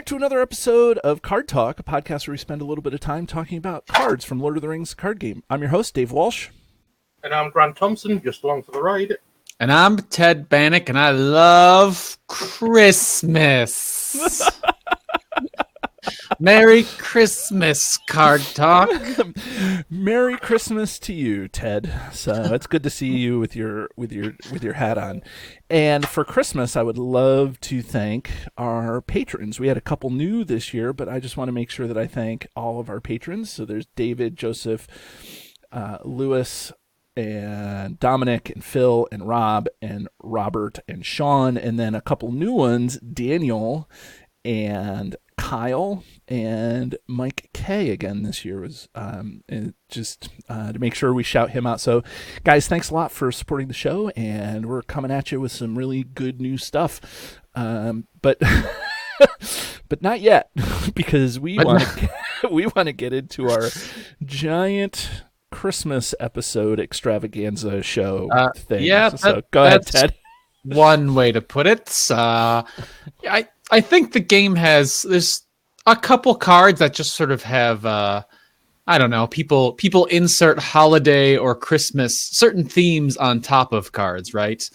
to another episode of Card Talk, a podcast where we spend a little bit of time talking about cards from Lord of the Rings card game. I'm your host, Dave Walsh. And I'm Grant Thompson, just along for the ride. And I'm Ted Bannock, and I love Christmas. Merry Christmas, Card Talk. Merry Christmas to you, Ted. So it's good to see you with your hat on. And for Christmas, I would love to thank our patrons. We had a couple new this year, but I just want to make sure that I thank all of our patrons. So there's David, Joseph, Lewis, and Dominic, and Phil, and Rob, and Robert, and Sean, and then a couple new ones, Daniel, and Kyle, and Mike K again this year was just to make sure we shout him out. So guys, thanks a lot for supporting the show, and we're coming at you with some really good new stuff, but but not yet, because we want to get into our giant Christmas episode extravaganza show thing. Yeah, so go ahead, Ted. One way to put it. I think the game there's a couple cards that just sort of have, I don't know, people insert holiday or Christmas, certain themes on top of cards, right?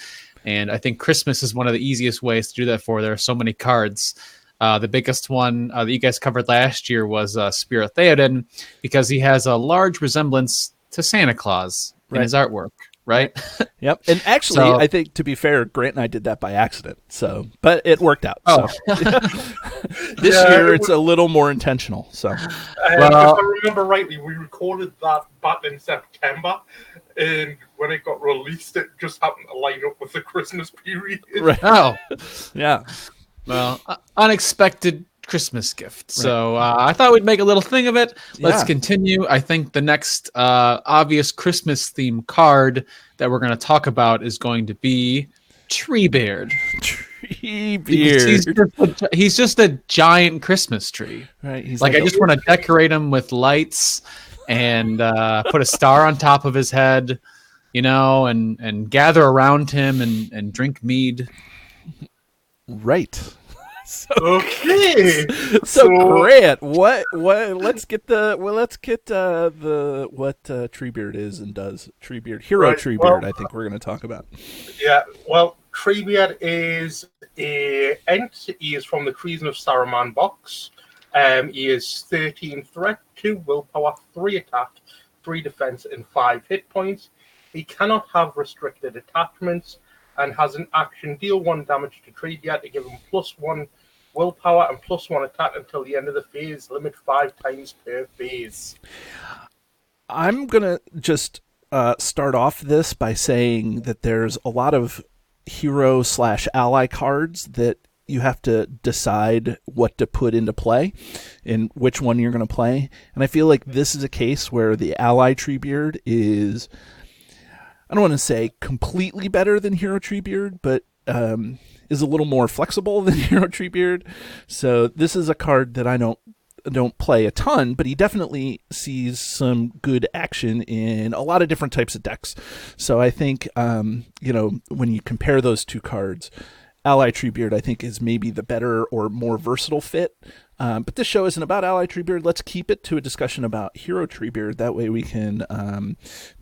And I think Christmas is one of the easiest ways to do that for. There are so many cards. The biggest one that you guys covered last year was Spirit Theoden, because he has a large resemblance to Santa Claus in his artwork. Right. Yep. And actually, I think, to be fair, Grant and I did that by accident. So, but it worked out. So this year it's a little more intentional. So, if I remember rightly, we recorded that back in September, and when it got released, it just happened to line up with the Christmas period. Right. Oh, yeah. Well, unexpected Christmas gift. So I thought we'd make a little thing of it. Let's continue. I think the next obvious Christmas themed card that we're going to talk about is going to be Treebeard. Treebeard. He's just a giant Christmas tree. Right. He's like I just want to decorate him with lights and put a star on top of his head, and gather around him and drink mead. Right. Okay. So Grant, what? Let's get what Treebeard is and does. Treebeard, Treebeard. Well, I think we're going to talk about. Yeah. Well, Treebeard is a ent. He is from the Treason of Saruman box. He is 13 threat, 2 willpower, 3 attack, 3 defense, and 5 hit points. He cannot have restricted attachments, and has an action deal 1 damage to Treebeard to give him +1 willpower and +1 attack until the end of the phase, limit 5 times per phase. I'm going to just start off this by saying that there's a lot of hero/ally cards that you have to decide what to put into play and which one you're going to play. And I feel like this is a case where the ally Treebeard is, I don't want to say completely better than Hero Treebeard, but is a little more flexible than Hero Treebeard. So this is a card that I don't play a ton, but he definitely sees some good action in a lot of different types of decks. So I think when you compare those two cards, Ally Treebeard I think is maybe the better or more versatile fit. But this show isn't about Ally Treebeard. Let's keep it to a discussion about Hero Treebeard. That way we can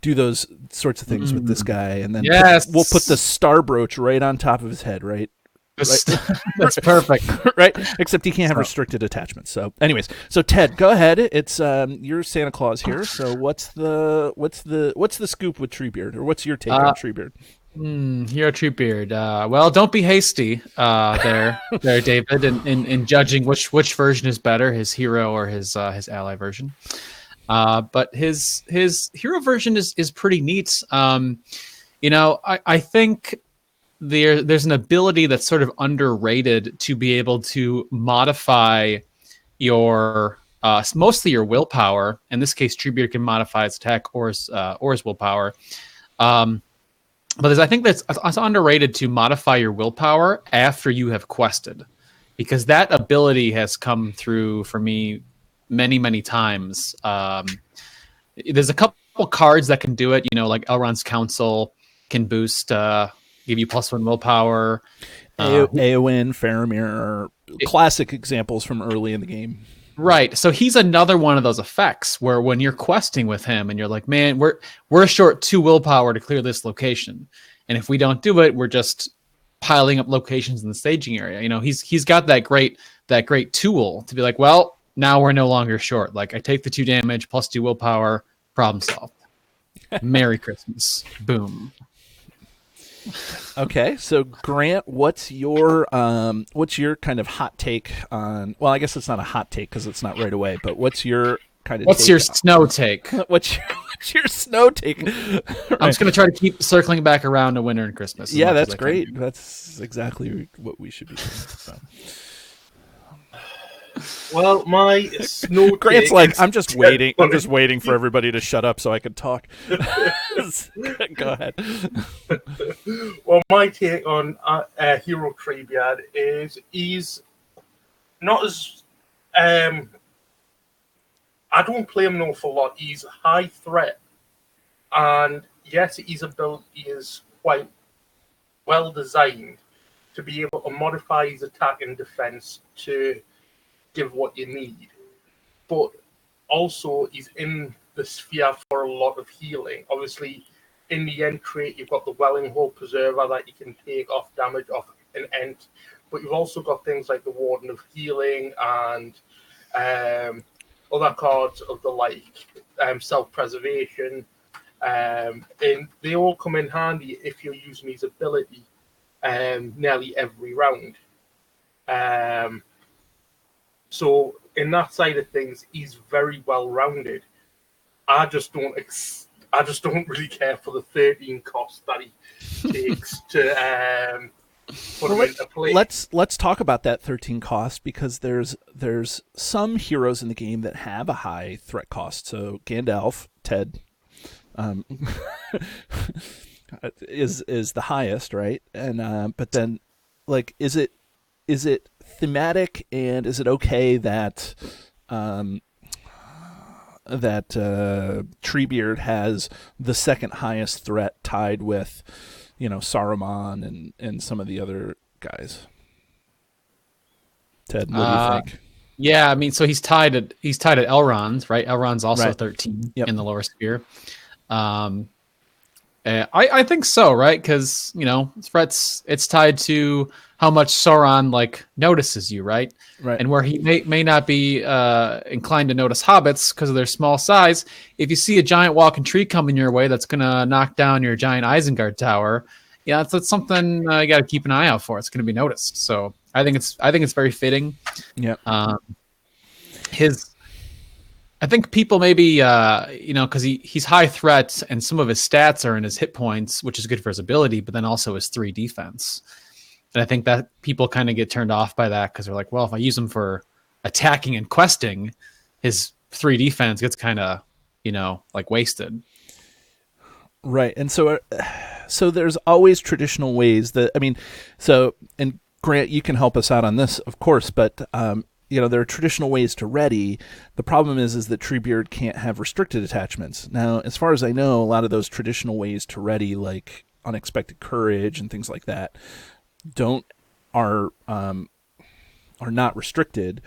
do those sorts of things with this guy. And then we'll put the star brooch right on top of his head, right? That's perfect. Right? Except he can't have restricted attachments. So anyways, so Ted, go ahead. It's you're Santa Claus here. So what's the scoop with Treebeard, or what's your take on Treebeard? Hero Treebeard. Well, don't be hasty there, David, in judging which version is better, his hero or his ally version. But his hero version is pretty neat. I think there's an ability that's sort of underrated to be able to modify your mostly your willpower. In this case, Treebeard can modify its attack or his willpower. But I think that's underrated to modify your willpower after you have quested, because that ability has come through for me many, many times. There's a couple cards that can do it, like Elrond's Council can boost, give you +1 willpower. Eowyn, Faramir are classic examples from early in the game. Right. So he's another one of those effects where when you're questing with him and you're like, man, we're short 2 willpower to clear this location. And if we don't do it, we're just piling up locations in the staging area. You know, he's got that great tool to be like, well, now we're no longer short. Like I take the 2 damage plus 2 willpower, problem solved. Merry Christmas. Boom. Okay, so Grant, what's your kind of hot take on? Well, I guess it's not a hot take because it's not right away. But what's your kind of? What's your snow take? what's your snow take? I'm just gonna try to keep circling back around to winter and Christmas. Yeah, that's great. That's exactly what we should be doing. So. Well, my snow Grant's take like, I'm just waiting. I'm just waiting for everybody to shut up so I can talk. Go ahead. Well, my take on Hero Treebeard is he's not as I don't play him an awful lot. He's high threat, and yes, his ability is quite well designed to be able to modify his attack and defense to give what you need, but also he's in the sphere for a lot of healing. Obviously, in the end trait, you've got the Welling Hope Preserver that you can take off damage off an Ent, but you've also got things like the Warden of Healing and other cards of the like, self-preservation, and they all come in handy if you're using his ability nearly every round. So in that side of things, he's very well rounded. I just don't really care for the 13 cost that he takes to put him into play. Let's talk about that 13 cost, because there's some heroes in the game that have a high threat cost. So Gandalf, Ted, is the highest, right? And but then, like, is it thematic, and is it okay that Treebeard has the second highest threat, tied with, Saruman and some of the other guys? Ted, what do you think? Yeah, I mean, so he's tied at Elrond, right? Elrond's also Right. 13 Yep. in the lower sphere. I think so, right? Because threats, it's tied to how much Sauron notices you, right? Right. And where he may not be inclined to notice hobbits because of their small size. If you see a giant walking tree coming your way that's gonna knock down your giant Isengard tower, yeah, that's something you got to keep an eye out for. It's gonna be noticed. So I think it's very fitting. Yeah. I think people maybe, because he's high threat and some of his stats are in his hit points, which is good for his ability, but then also his 3 defense. And I think that people kind of get turned off by that because they're like, well, if I use him for attacking and questing, his 3 defense gets kind of, wasted. Right. And so there's always traditional ways and Grant, you can help us out on this, of course, but there are traditional ways to ready. The problem is that Treebeard can't have restricted attachments. Now, as far as I know, a lot of those traditional ways to ready, like Unexpected Courage and things like that, are not restricted.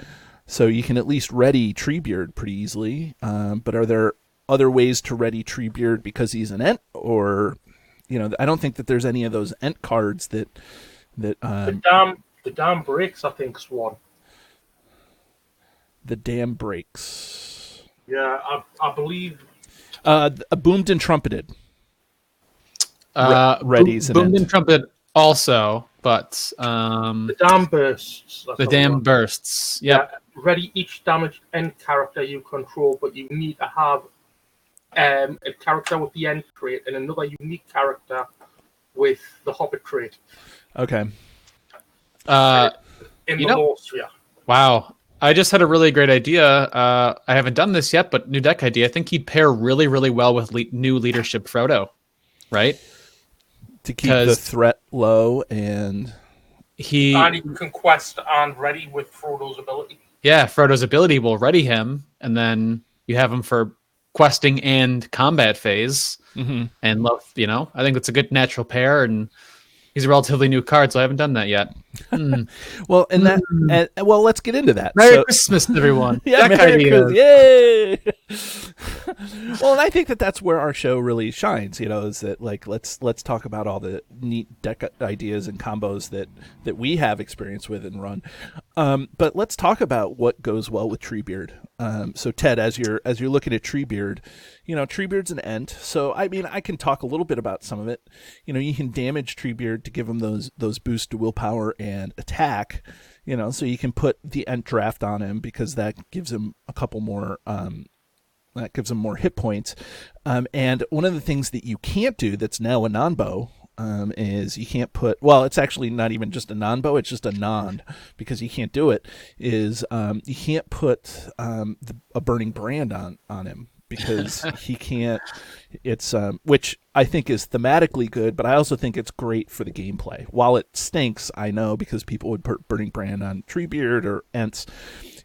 So you can at least ready Treebeard pretty easily. But are there other ways to ready Treebeard because he's an Ent? Or, I don't think that there's any of those Ent cards that the Dam Breaks, I think, is one. The Dam Breaks. Yeah, I believe. Boomed and Trumpeted. Readies Boomed and Trumpeted also, but the Dam Bursts. The Dam Bursts. Yep. Yeah. Ready each damaged end character you control, but you need to have a character with the End trait and another unique character with the Hobbit trait. Okay. In the lower sphere. Wow. I just had a really great idea. I haven't done this yet, but new deck idea. I think he'd pair really, really well with new leadership Frodo, right? To keep the threat low, and he can quest and ready with Frodo's ability. Yeah, Frodo's ability will ready him, and then you have him for questing and combat phase. Mm-hmm. And love, I think it's a good natural pair, and He's a relatively new card, so I haven't done that yet. Well, well, let's get into that. Merry Christmas, everyone. Yeah, Deck Merry ideas. Christmas! Yay! Well, and I think that's where our show really shines. Is that like let's talk about all the neat deck ideas and combos that we have experience with and run. But let's talk about what goes well with Treebeard. So Ted, as you're looking at Treebeard, Treebeard's an Ent. So I mean, I can talk a little bit about some of it. You can damage Treebeard to give him those boosts to willpower and attack. So you can put the Ent draft on him because that gives him a couple more. That gives him more hit points. And one of the things that you can't do that's now a non-bow is you can't put, well, it's actually not even just a non-bow, it's just a non, because you can't do it, is you can't put a burning brand on him because he can't, it's, which I think is thematically good, but I also think it's great for the gameplay. While it stinks, I know, because people would put burning brand on Treebeard or Ents,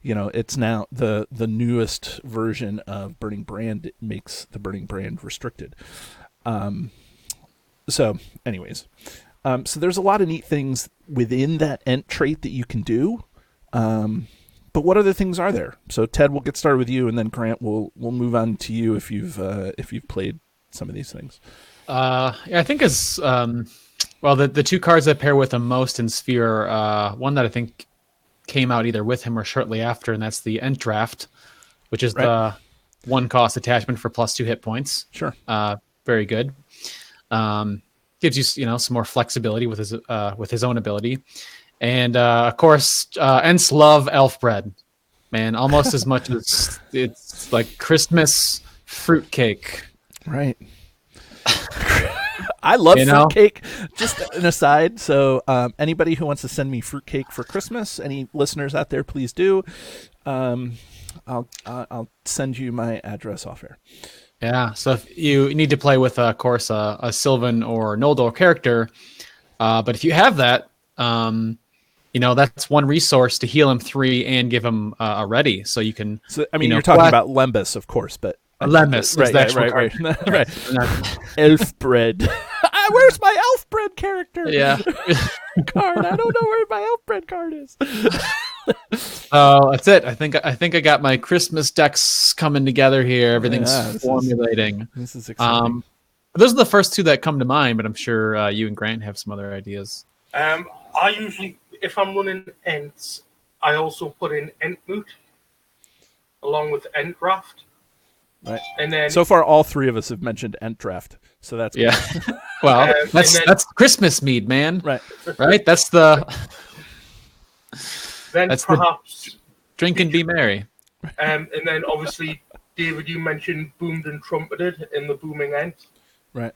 it's now the newest version of Burning Brand. It makes the Burning Brand restricted. So anyways, so there's a lot of neat things within that Ent trait that you can do. But what other things are there? So Ted, we'll get started with you, and then Grant, we'll move on to you if you've played some of these things. Yeah, I think as well, the two cards that pair with him most in Sphere, one that I think came out either with him or shortly after, and that's the Ent Draft, which is the 1-cost attachment for +2 hit points. Sure. Very good. Gives you some more flexibility with his own ability, and of course Ents love elf bread, man, almost as much as it's like Christmas fruitcake. Right. I love fruitcake. Just an aside. So anybody who wants to send me fruitcake for Christmas, any listeners out there, please do. I'll send you my address off here. Yeah. So if you need to play with, of course, a Sylvan or Noldor character, but if you have that, that's one resource to heal him 3 and give him a ready. So you can. So I mean, you're talking about Lembas, of course, but. Lembas, right. Elf bread. Where's my elf bread character? Yeah. Card. I don't know where my elf bread card is. That's it. I think I got my Christmas decks coming together here. Everything's formulating. This is exciting. Those are the first two that come to mind, but I'm sure you and Grant have some other ideas. I usually, if I'm running Ents, I also put in Entmoot along with Ent Draft. Right. And then, so far, all three of us have mentioned Ent Draft, so that's yeah. Well, that's Christmas mead, man. Right. That's the. Then that's perhaps the drink and be merry. And then obviously, David, you mentioned boomed and trumpeted in the booming Ent. Right.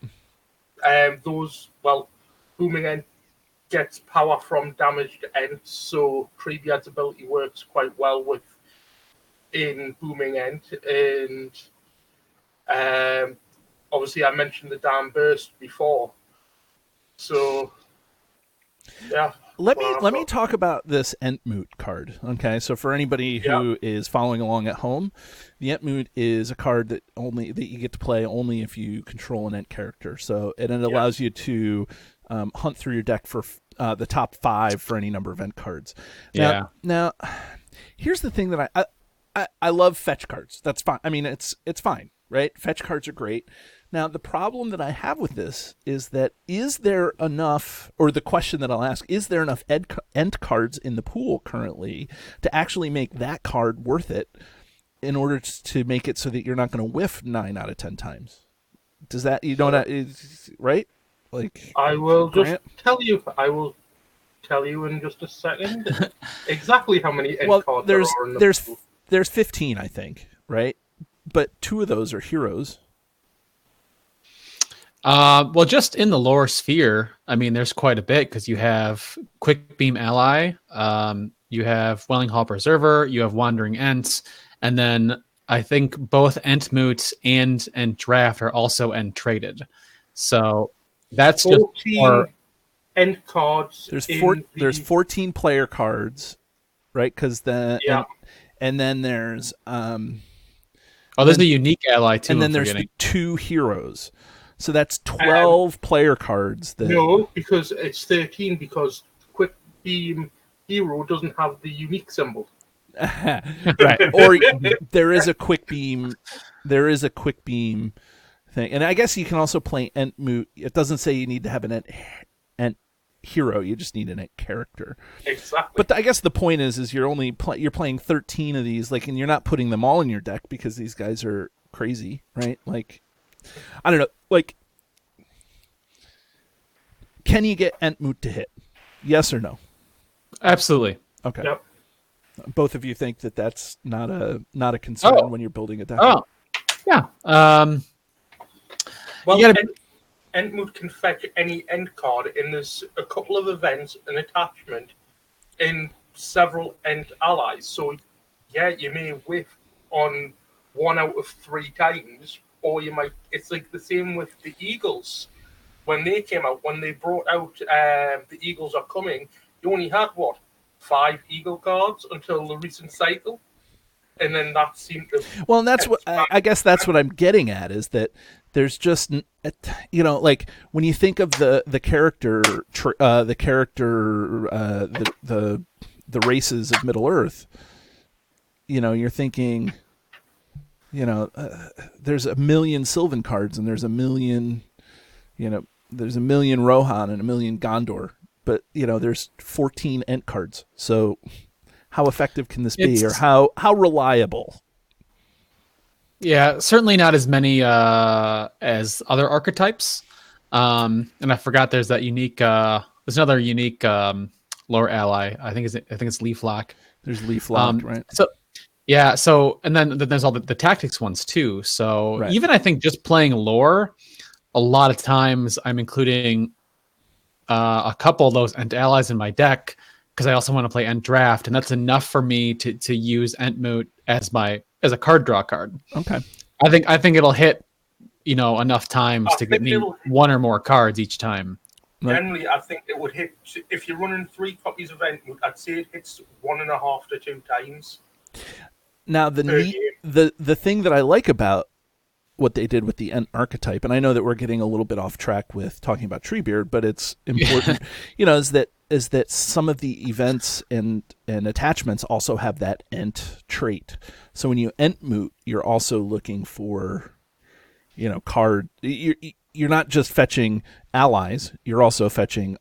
Booming Ent gets power from damaged Ents, so Treebeard's ability works quite well in booming Ent, and obviously I mentioned the Damn Burst before, so yeah. Let me talk about this Entmoot card. Okay, so for anybody who is following along at home, the Entmoot is a card that you get to play only if you control an Ent character. So it allows you to hunt through your deck for the top 5 for any number of Ent cards. Now, here's the thing that I love fetch cards. That's fine. I mean, it's fine, right? Fetch cards are great. Now, the problem that I have with this is that is there enough, or the question that I'll ask, is there enough Ent cards in the pool currently to actually make that card worth it in order to make it so that you're not going to whiff 9 out of 10 times? Does that, right? Like, I will just tell you. I will tell you in just a second exactly how many Ent cards there are in the pool. There's 15, I think, right? But 2 of those are heroes. Well, just in the lore sphere, I mean, there's quite a bit because you have Quick Beam Ally, you have Welling Hall Preserver, you have Wandering Ents, and then I think both Entmoot and Ent Draft are also Ent traded. So that's 14 just more Ent cards. There's 14 player cards, right? Because and then there's there's a unique ally too. And then there's the 2 heroes. So that's 12 player cards. That... No, because it's 13 because Quick Beam Hero doesn't have the unique symbol. Right. Or there is a quick beam. There is a quick beam thing. And I guess you can also play Entmoot. It doesn't say you need to have an Ent hero. You just need an Ent character. Exactly. But I guess the point is you're only you're playing 13 of these, like, and you're not putting them all in your deck because these guys are crazy, right? Like, I don't know. Like, can you get Entmoot to hit? Yes or no? Absolutely. Okay. Yep. Both of you think that that's not a concern when you're building a deck. Oh, yeah. Well, you gotta... Entmoot can fetch any Ent card, and there's a couple of events, an attachment, in several Ent allies. So, yeah, you may whiff on 1 out of 3 times, or you might. It's like the same with the Eagles. When they came out, when they brought out the Eagles Are Coming, you only had, 5 Eagle cards until the recent cycle, and then that seemed to... Well, and that's what I guess that's what I'm getting at, is that there's just, like, when you think of the races of Middle Earth, you're thinking, there's a million Sylvan cards, and there's a million Rohan and a million Gondor. But, there's 14 Ent cards. So how effective can this be, or how reliable? Yeah, certainly not as many as other archetypes. And I forgot there's that unique. There's another unique lore ally. I think it's Leaflock. There's Leaflock, right? So yeah. So and then there's all the tactics ones too. So right. Even I think just playing lore, a lot of times I'm including a couple of those Ent allies in my deck because I also want to play Ent Draft, and that's enough for me to use Entmoot as a card draw card. Okay. I think it'll hit, enough times to get me 1 or more cards each time. Generally, I think it would hit, if you're running 3 copies of Entmoot, I'd say it hits 1.5 to 2 times. Now the thing that I like about what they did with the Ent archetype, and I know that we're getting a little bit off track with talking about Treebeard, but it's important, is that some of the events and attachments also have that Ent trait. So when you Entmoot, you're also looking for, card. You're not just fetching allies. You're also fetching,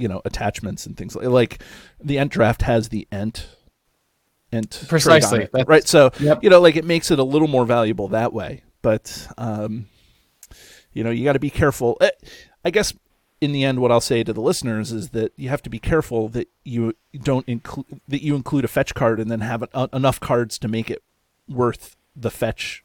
attachments and things like the Ent draft has the Ent precisely trait on it, right. So yep. Like it makes it a little more valuable that way. But, you got to be careful. I guess in the end, what I'll say to the listeners is that you have to be careful that you include a fetch card and then have enough cards to make it worth the fetch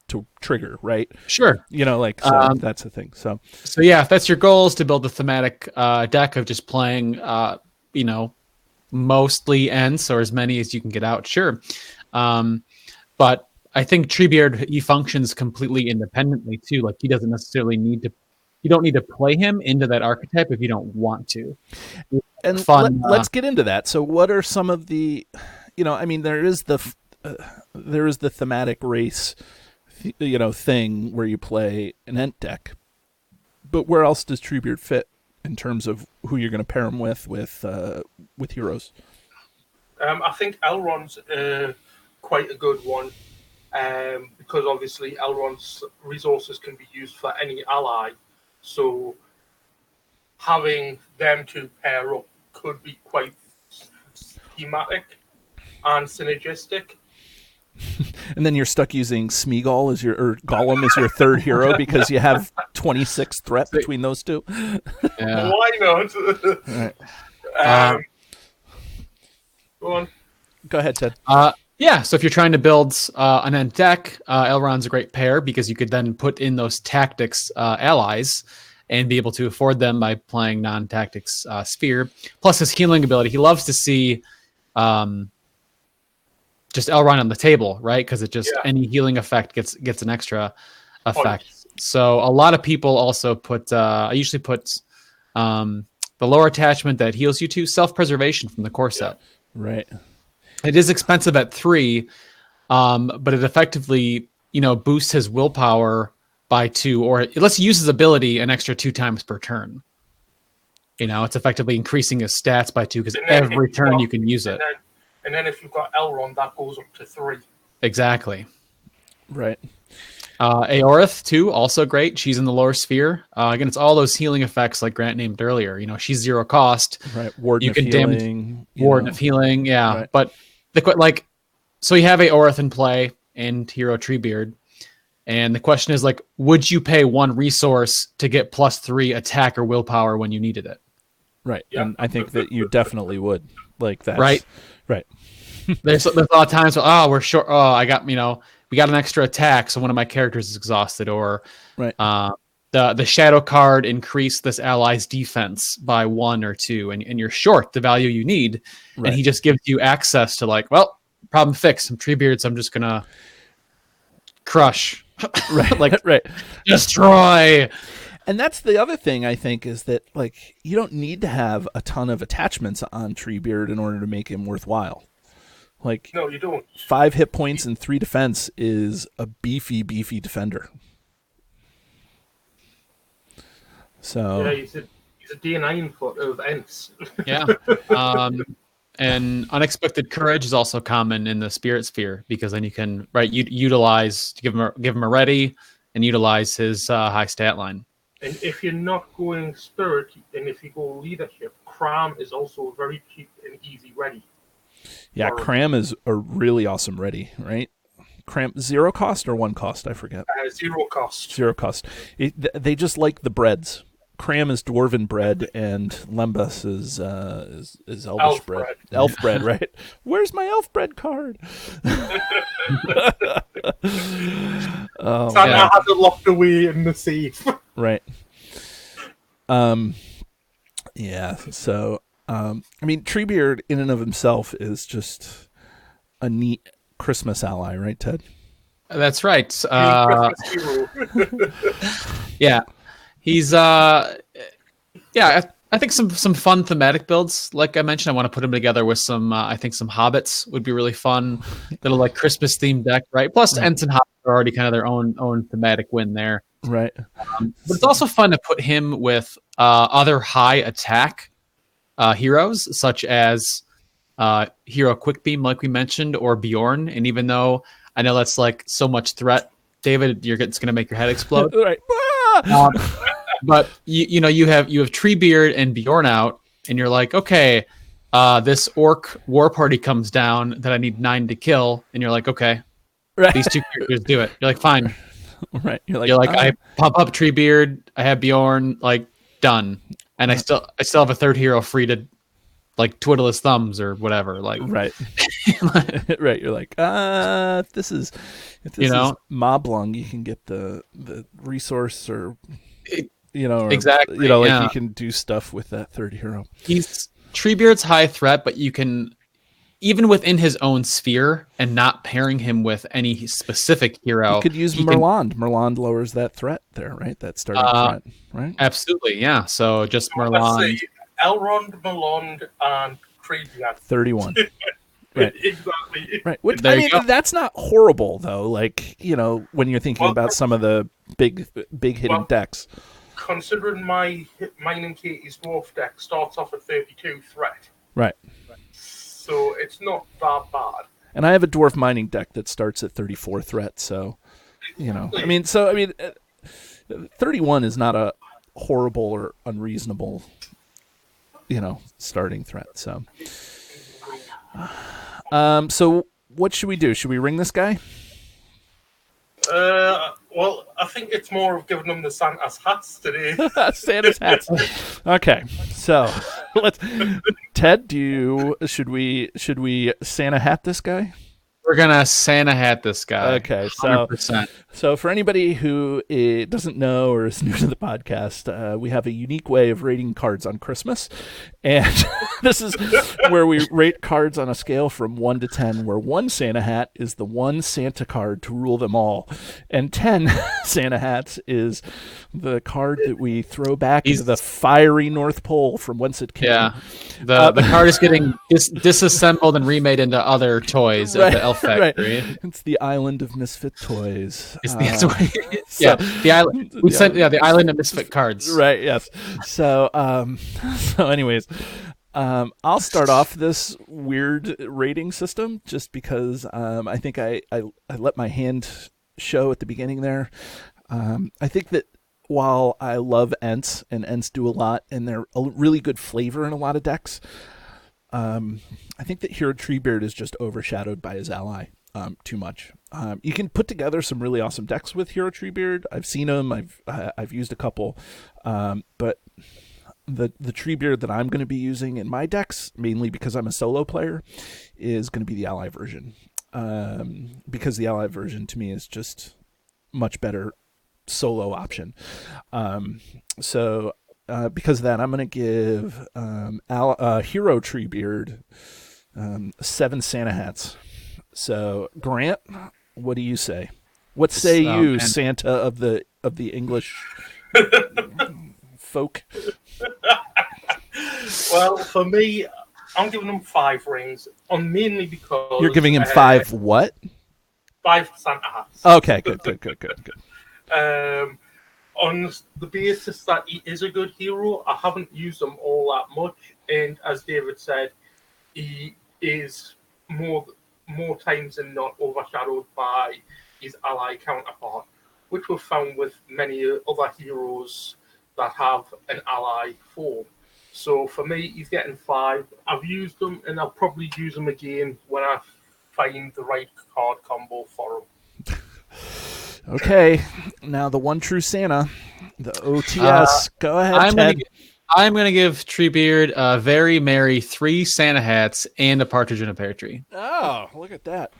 to trigger, right? Sure. That's the thing. So yeah, if that's your goal, is to build a thematic deck of just playing, mostly Ents or as many as you can get out. Sure. But I think Treebeard, he functions completely independently too. Like, he doesn't necessarily need to. You don't need to play him into that archetype if you don't want to. And let's get into that. So, what are some of the, there is the thematic race, thing where you play an Ent deck, but where else does Treebeard fit in terms of who you're going to pair him with heroes? I think Elrond's quite a good one. Because obviously Elrond's resources can be used for any ally, so having them two pair up could be quite thematic and synergistic. And then you're stuck using Smeagol or Gollum as your third hero because you have 26 threat between those two. Yeah. Why not? Right. Go on. Go ahead, Ted. Yeah, so if you're trying to build an Ent deck, Elrond's a great pair because you could then put in those tactics allies and be able to afford them by playing non-tactics Sphere. Plus his healing ability. He loves to see just Elrond on the table, right? Because any healing effect gets an extra effect. So a lot of people also put, I usually put the lower attachment that heals you to self-preservation from the core set. Right. It is expensive at 3, but it effectively, boosts his willpower by 2, or it lets you use his ability an extra 2 times per turn. You know, it's effectively increasing his stats by 2 because every turn you can use it. And then if you've got Elrond, that goes up to 3. Exactly. Right. Aorith, too, also great. She's in the lower sphere. Again, it's all those healing effects like Grant named earlier. You know, she's 0 cost. Right. Warden you of can healing. Warden of healing, yeah. Right. But so you have Aorith in play and Hero Treebeard. And the question is, like, would you pay 1 resource to get +3 attack or willpower when you needed it? Right. Yeah. And I think that you definitely would. Like that. Right. Right. There's a lot of times, we're short. Oh, I got, we got an extra attack, so one of my characters is exhausted. Or right. The shadow card increased this ally's defense by 1 or 2, and you're short the value you need. Right. And he just gives you access to, like, well, problem fixed. Some Treebeards, I'm just going to crush. Right. Like, right. Destroy. And that's the other thing, I think, is that, like, you don't need to have a ton of attachments on Treebeard in order to make him worthwhile. Like, no, you don't. 5 hit points and 3 defense is a beefy defender. So yeah, he's a D9 foot of Ents. Yeah. And unexpected courage is also common in the spirit sphere, because then you can utilize to give him a ready and utilize his high stat line. And if you're not going spirit, and if you go leadership, Cram is also very cheap and easy ready. Yeah, Cram is a really awesome ready, right? Cram 0 cost or 1 cost, I forget. 0 cost. 0 cost. They just like the breads. Cram is dwarven bread, and Lembas is elvish bread. Elf bread, right? Where's my elf bread card? Santa has it locked away in the safe. Right. Yeah. So, I mean, Treebeard in and of himself is just a neat Christmas ally, right, Ted? That's right. Christmas hero. Yeah. He's I think some fun thematic builds. Like I mentioned, I want to put him together with some I think some hobbits would be really fun. Little like Christmas themed deck, right? Plus Ents and hobbits are already kind of their own thematic win there. Right. But it's also fun to put him with other high attack heroes, such as Hero Quickbeam, like we mentioned, or Bjorn. And even though I know that's like so much threat, David, it's going to make your head explode. Right. But you have Treebeard and Bjorn out, and you're like, okay, this orc war party comes down that I need 9 to kill, and you're like, okay, right. These 2 characters do it. You're like, fine, right? You're like, I pop up Treebeard, I have Bjorn, like done, and I still have a 3rd hero free to like twiddle his thumbs or whatever, like right, right. You're like, if this is Moblung, you can get the resource or. Exactly. You can do stuff with that 3rd hero. Treebeard's high threat, but you can, even within his own sphere and not pairing him with any specific hero. You could use Merland. Merland lowers that threat there, right? That starting threat, right? Absolutely, yeah. So just Merland. Let's say Elrond, Merland, and Treebeard. 31. Right. Exactly. Right. Which, I mean, that's not horrible, though. Like, when you're thinking about some of the big hitting decks. Considering my Mining Katie's Dwarf deck starts off at 32 threat. Right. So it's not that bad. And I have a Dwarf Mining deck that starts at 34 threat, so, 31 is not a horrible or unreasonable, starting threat, so. So what should we do? Should we ring this guy? Well, I think it's more of giving them the Santa's hats today. Santa's hats. Okay, so Ted, should we Santa hat this guy? We're gonna Santa hat this guy. Okay, 100%. So for anybody who doesn't know or is new to the podcast, we have a unique way of rating cards on Christmas, and this is where we rate cards on a scale from 1 to 10, where 1 Santa hat is the one Santa card to rule them all, and 10 Santa hats is the card that we throw back into the fiery North Pole from whence it came. Yeah, the card is getting disassembled and remade into other toys at the Elf Factory. Right. It's the island of misfit toys. It's the island. We said the island of misfit cards. Right. Yes. So anyways, I'll start off this weird rating system just because I think I let my hand show at the beginning there. I think that while I love Ents and Ents do a lot and they're a really good flavor in a lot of decks, I think that Hero Treebeard is just overshadowed by his ally too much. You can put together some really awesome decks with Hero Treebeard. I've seen them. I've used a couple, but the Treebeard that I'm going to be using in my decks, mainly because I'm a solo player, is going to be the ally version. Because the ally version to me is just much better solo option. So because of that, I'm going to give Hero Treebeard 7 Santa hats. So Grant, what do you say? What say you, Santa of the English folk? Well, for me, I'm giving them 5 rings, mainly because you're giving him 5 what? 5 Santa hats. Okay, good. On the basis that he is a good hero, I haven't used him all that much, and as David said, he is more times than not overshadowed by his ally counterpart, which we've found with many other heroes that have an ally form. So for me, he's getting 5. I've used them, and I'll probably use them again when I find the right card combo for him. Okay, now the one true Santa, the OTS. Go ahead, Ted. I'm gonna give Treebeard a very merry 3 Santa hats and a partridge in a pear tree. Oh, look at that!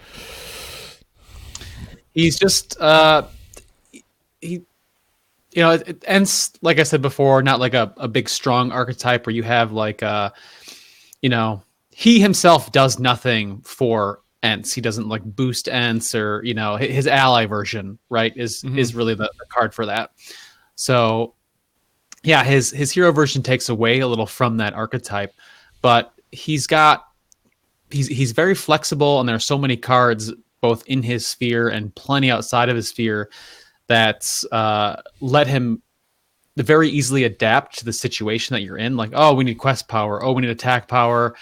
He's just he. It ends, like I said before, not like a big strong archetype where you have like he himself does nothing for Ents. He doesn't like boost Ents or his ally version, right? Is really the card for that. So yeah, his hero version takes away a little from that archetype, but he's very flexible, and there are so many cards both in his sphere and plenty outside of his sphere that's let him very easily adapt to the situation that you're in. Like, oh, we need quest power. Oh, we need attack power.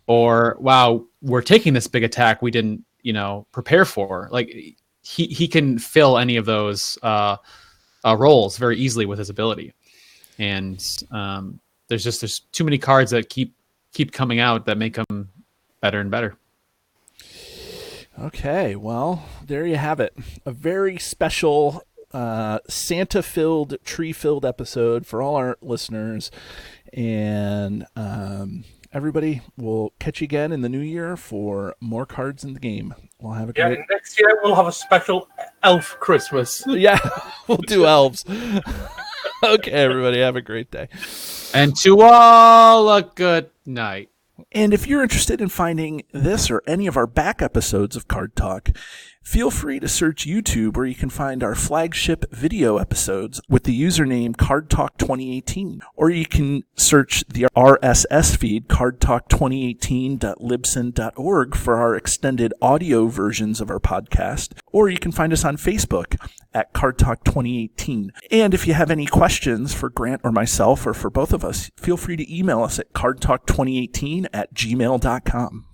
Or, wow, we're taking this big attack we didn't, prepare for. Like, he can fill any of those roles very easily with his ability. And there's too many cards that keep coming out that make him better and better. Okay, well, there you have it. A very special Santa-filled, tree-filled episode for all our listeners. And everybody, we'll catch you again in the new year for more cards in the game. We'll have a great... next year we'll have a special elf Christmas. Yeah, we'll do elves. Okay, everybody, have a great day. And to all, a good night. And if you're interested in finding this or any of our back episodes of Card Talk, feel free to search YouTube, where you can find our flagship video episodes with the username Card Talk 2018. Or you can search the RSS feed, cardtalk2018.libsyn.org, for our extended audio versions of our podcast. Or you can find us on Facebook at Card Talk 2018. And if you have any questions for Grant or myself, or for both of us, feel free to email us at cardtalk2018@gmail.com.